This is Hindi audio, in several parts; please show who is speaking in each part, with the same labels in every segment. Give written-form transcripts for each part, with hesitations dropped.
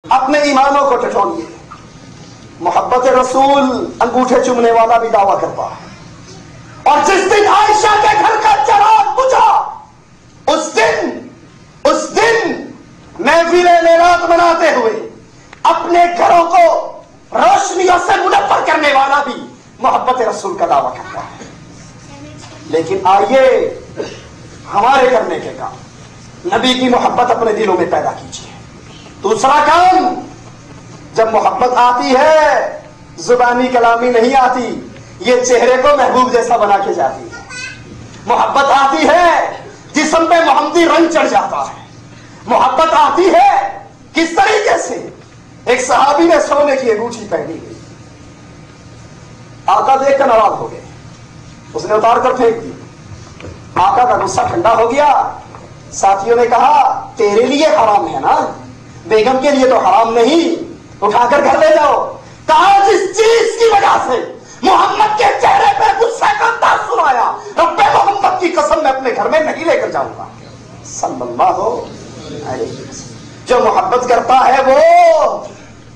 Speaker 1: अपने ईमानों को टटोलिए। मोहब्बत रसूल अंगूठे चुमने वाला भी दावा करता है। और जिस दिन आयशा के घर का चिराग बुझा उस दिन महफिले मेरात मनाते हुए अपने घरों को रोशनियों से मुनव्वर करने वाला भी मोहब्बत रसूल का दावा करता है। लेकिन आइए हमारे करने के काम नबी की मोहब्बत अपने दिलों में पैदा कीजिए। दूसरा काम, जब मोहब्बत आती है जुबानी कलामी नहीं आती, ये चेहरे को महबूब जैसा बना के जाती है। मोहब्बत आती है जिस्म पे मोहम्मदी रंग चढ़ जाता है। मोहब्बत आती है किस तरीके से, एक सहाबी ने सोने की अंगूठी पहनी हुई, आका देखकर नाराज हो गए, उसने उतार कर फेंक दी। आका का गुस्सा ठंडा हो गया। साथियों ने कहा तेरे लिए हराम है ना, बेगम के लिए तो हराम नहीं, उठाकर घर ले जाओ। कहा जिस चीज की वजह से मोहम्मद के चेहरे पे गुस्से का तासुर आया, रब्बे मोहम्मद की कसम मैं अपने घर में नहीं लेकर जाऊंगा। सल्लल्लाहु अलैहि वसल्लम। जो मोहब्बत करता है वो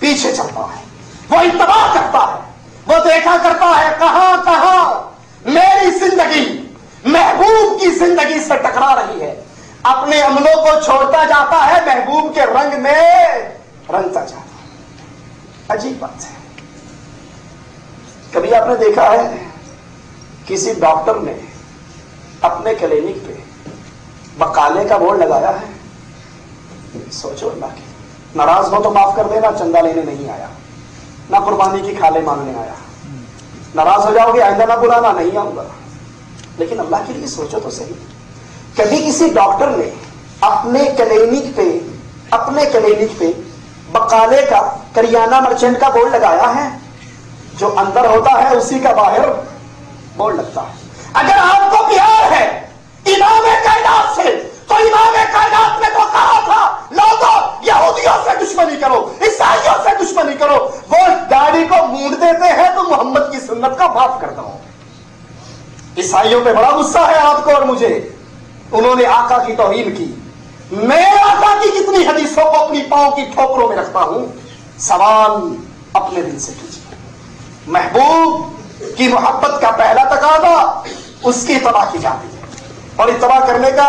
Speaker 1: पीछे चलता है, वो इत्तबा करता है, वो देखा करता है कहां कहां मेरी जिंदगी महबूब की जिंदगी से टकरा रही है। अपने अमलों को छोड़ता जाता है, महबूब के रंग में रंगता जाता है। अजीब बात है। कभी आपने देखा है किसी डॉक्टर ने अपने क्लिनिक पे बकाले का बोर्ड लगाया है? सोचो अल्लाह की, नाराज हो तो माफ कर देना, चंदा लेने नहीं आया, ना कुर्बानी की खाले मांगने आया। नाराज हो जाओगे आइंदा ना बुलाना, नहीं आऊंगा। लेकिन अल्लाह के लिए सोचो तो सही, कभी किसी डॉक्टर ने अपने क्लिनिक पे बकाले का, करियाना मर्चेंट का बोर्ड लगाया है? जो अंदर होता है उसी का बाहर बोर्ड लगता है। अगर आपको प्यार है इमाम कायनात से, तो इमाम कायनात ने तो कहा था लोगों यहूदियों से दुश्मनी करो, ईसाइयों से दुश्मनी करो। वो दाढ़ी को मूंड देते हैं तो मोहम्मद की सुन्नत का माफ कर दो। ईसाइयों पे बड़ा गुस्सा है आपको और मुझे, उन्होंने आका की तौहीन की। मैं आका की कितनी हदीसों को अपनी पांव की ठोकरों में रखता हूं। सवाल अपने दिल से कीजिए। महबूब की मोहब्बत का पहला तकादा उसकी इत्तबा की जाती है, और इत्तबा करने का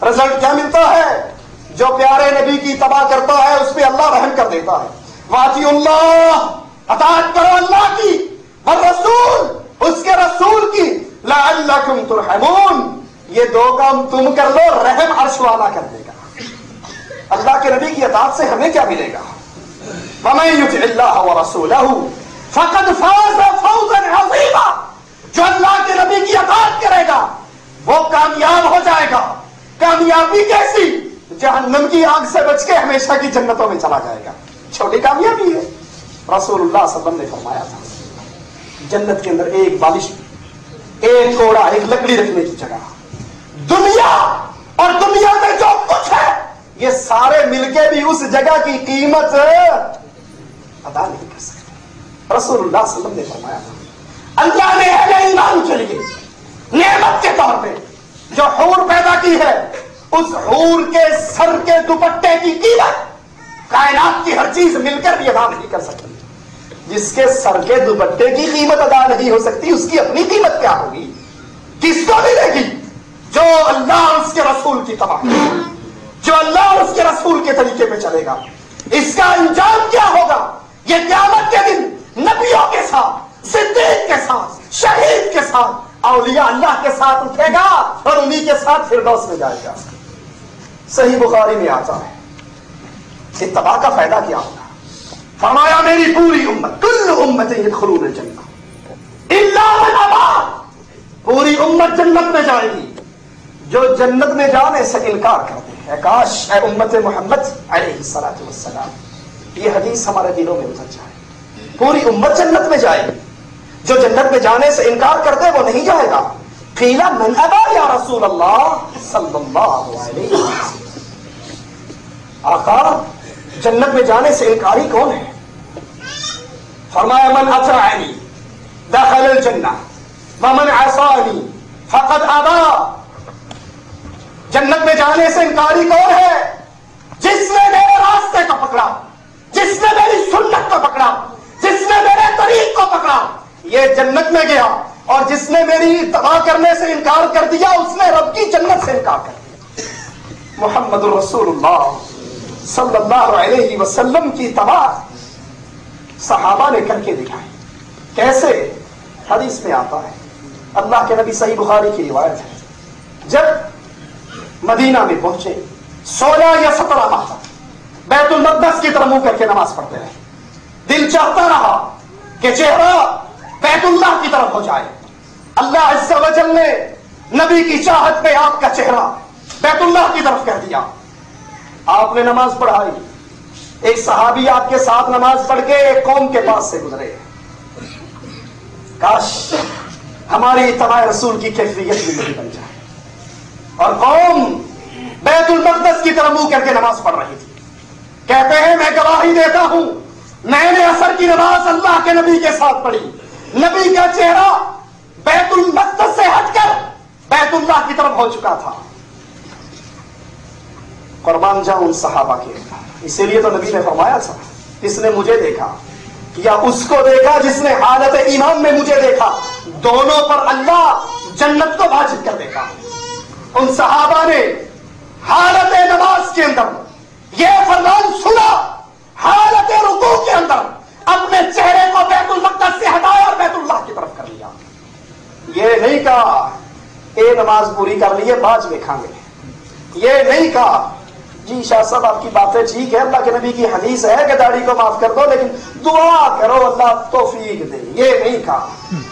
Speaker 1: रिजल्ट क्या मिलता है? जो प्यारे नबी की इत्तबा करता है उस पर अल्लाह रहम कर देता है। वातिउल्लाह, अताअत करो अल्लाह की, व रसूल, उसके रसूल की, लअल्लकुम तुरहमून, ये दो काम तुम कर लो, रहम अर्श वाला कर देगा। अल्लाह के नबी की अताअत से हमें क्या मिलेगा? वमन युतिइल्लाह व रसूलहु फक़द फ़ाज़ फ़ौज़न अज़ीमा। जो अल्लाह के नबी की अताअत करेगा वो कामयाब हो जाएगा। कामयाबी कैसी? जहन्नम की आग से बच के हमेशा की जन्नतों में चला जाएगा। छोटी कामयाबी है। रसूलुल्लाह सल्लल्लाहु अलैहि वसल्लम ने फरमाया था जन्नत के अंदर एक बालिश, एक कोड़ा, एक लकड़ी रखने की जगह। दुनिया और दुनिया में जो कुछ है ये सारे मिलके भी उस जगह की कीमत अदा नहीं कर सकते। रसूलुल्लाह सल्लल्लाहु अलैहि वसल्लम ने फरमाया था अल्लाह ने अहले ईमान के लिए नेमत के तौर पे जो हूर पैदा की है, उस हूर के सर के दुपट्टे की कीमत कायनात की हर चीज मिलकर भी अदा नहीं कर सकती। जिसके सर के दुपट्टे की कीमत अदा नहीं हो सकती उसकी अपनी कीमत क्या होगी? किसको मिलेगी? जो अल्लाह और उसके रसूल की तबाह, जो अल्लाह और उसके रसूल के तरीके पे चलेगा। इसका अंजाम क्या होगा? ये क़यामत के दिन नबियों के साथ, सिद्दीक के साथ, शहीद के साथ, औलिया अल्लाह के साथ उठेगा और उन्हीं के साथ फिरदौस में जाएगा। सही बुखारी में आता है इत्तबा का फायदा क्या होगा? फरमाया मेरी पूरी उम्मत, कुल्लु उम्मती यदखुलून जन्नह इल्ला मन अबा, पूरी उम्मत जन्नत में जाएगी जो जन्नत में जाने से इनकार करते हैं। काश ऐ उम्मत मोहम्मद अलैहिस्सलातु वस्सलाम, ये हदीस हमारे दिलों में उतर जाए। पूरी उम्मत जन्नत में जाएगी, जो जन्नत में जाने से इनकार करते वो नहीं जाएगा। क़ीला मन अबा या रसूल अल्लाह सल्लल्लाहु अलैहि वसल्लम, आका जन्नत में जाने से इनकारी कौन है? फरमाया मन अतअनी दखल जन्नह व मन असानी फक़द अबा। जन्नत में जाने से इनकारी कौन है? जिसने मेरे रास्ते को पकड़ा, पकड़ा, जिसने मेरे तरीक को पकड़ा ये जन्नत में गया, और जिसने मेरी इत्तबा करने से इनकार कर दिया उसने रब की जन्नत से इनकार कर दिया। मुहम्मदुर रसूलुल्लाह सल्लल्लाहु अलैहि वसल्लम की इत्तबा सहाबा ने करके दिखाई। कैसे? हदीस में आता है, अल्लाह के नबी, सही बुखारी की रिवायत है, जब मदीना में पहुंचे 16 या 17 माह तक बैतुल मक़दस की तरफ मुंह करके नमाज पढ़ते रहे। दिल चाहता रहा कि चेहरा बैतुल्लाह की तरफ हो जाए। अल्लाह अज़्ज़ा व जल ने नबी की चाहत पे आपका चेहरा बैतुल्लाह की तरफ कर दिया। आपने नमाज पढ़ाई, एक सहाबी आपके साथ नमाज पढ़ के एक कौम के पास से गुजरे। काश हमारी इत्तबा रसूल की कैफियत भी नहीं बन जाए। और कौम बैतुल मक़दस की तरफ मुंह करके नमाज पढ़ रही थी। कहते हैं, मैं गवाही देता हूं, मैंने असर की नमाज अल्लाह के नबी के साथ पढ़ी। नबी का चेहरा बैतुल मक़दस से हटकर बैतुल्लाह की तरफ हो चुका था। कुर्बान जाऊं उन सहाबा के। इसीलिए तो नबी ने फरमाया था, इसने मुझे देखा या उसको देखा जिसने हालत ईमान में मुझे देखा, दोनों पर अल्लाह जन्नत को वाजिब कर देगा। उन सहाबा ने हालत नमाज के अंदर यह फरमान सुना, हालत रुकू के अंदर अपने चेहरे को बैतुल मक़दस से हटाया और बैतुल्लाह की तरफ कर लिया। ये नहीं कहा ए नमाज पूरी कर ली है बाद में खाएंगे। ये नहीं कहा जी शाह साहब आपकी बातें ठीक है, अल्लाह के नबी की हदीस है कि दाढ़ी को माफ कर दो, लेकिन दुआ करो अल्लाह तौफीक दे। ये नहीं कहा।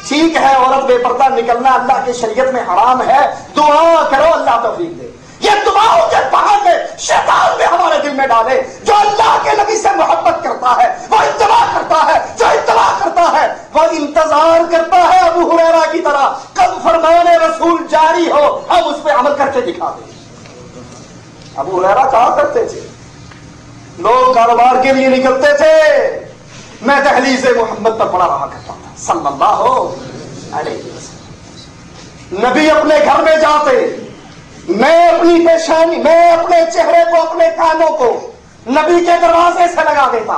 Speaker 1: ठीक है औरत बेपर्दा निकलना अल्लाह की शरीयत में हराम है, दुआ करो अल्लाह तौफीक दे। ये दुआओं के बहाने शैतान ने हमारे दिल में डाले। जो अल्लाह के नबी से मोहब्बत करता है वो इत्तबा करता है, जो इत्तबा करता है वो इंतजार करता है अबू हुरैरा की तरह, कब फरमाने रसूल जारी हो हम उस पर अमल करके दिखा दें। अबू हुरैरा कहा करते थे, लोग कारोबार के लिए निकलते थे, मैं दहलीज़ मोहम्मद पर पड़ा रहा करता था सल्लल्लाहु अलैहि वसल्लम। नबी अपने घर में जाते, मैं अपनी पेशानी, मैं अपने चेहरे को, अपने कानों को नबी के दरवाजे से लगा देता,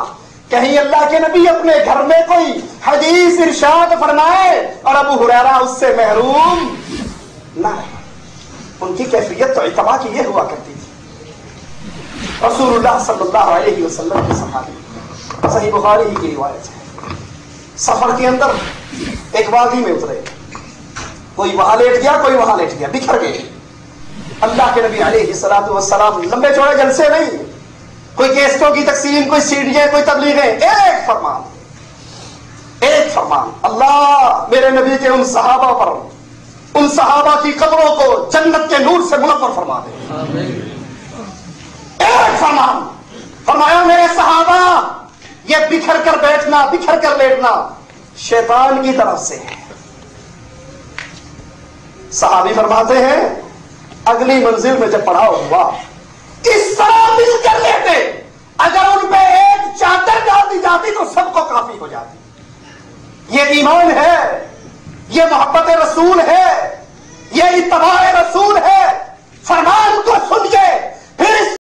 Speaker 1: कहीं अल्लाह के नबी अपने घर में कोई हदीस इरशाद फरमाए और अबू हुरैरा उससे महरूम ना रहे। उनकी कैफियत तो इत्तबा की ये हुआ करती थी। रसूलुल्लाह सल्लल्लाहु अलैहि वसल्लम के सहाबी, सही बुखारी की रिवायत है, सफर के अंदर एक वादी में उतरे, कोई वहां लेट गया कोई वहां लेट गया, बिखर गए। अल्लाह के नबी अलैहिस्सलातु वस्सलाम, लंबे चौड़े जलसे नहीं, कोई केसटों की तकसीम, कोई सीढ़ियां, कोई तबलीगें, एक फरमान, एक फरमान, अल्लाह मेरे नबी के उन सहाबा पर, उन सहाबा की कब्रों को जन्नत के नूर से मुनव्वर फरमा दे। एक फरमान फरमाया, मेरे सहाबा ये बिखर कर बैठना, बिखर कर लेटना शैतान की तरफ से है। सहाबी फरमाते हैं, अगली मंजिल में जब पड़ाव हुआ इस तरह मिलकर लेटे, अगर उन पे एक चादर डाल दी जाती तो सबको काफी हो जाती। ये ईमान है, ये मोहब्बत रसूल है, ये इत्तबा रसूल है। फरमान को सुन के फिर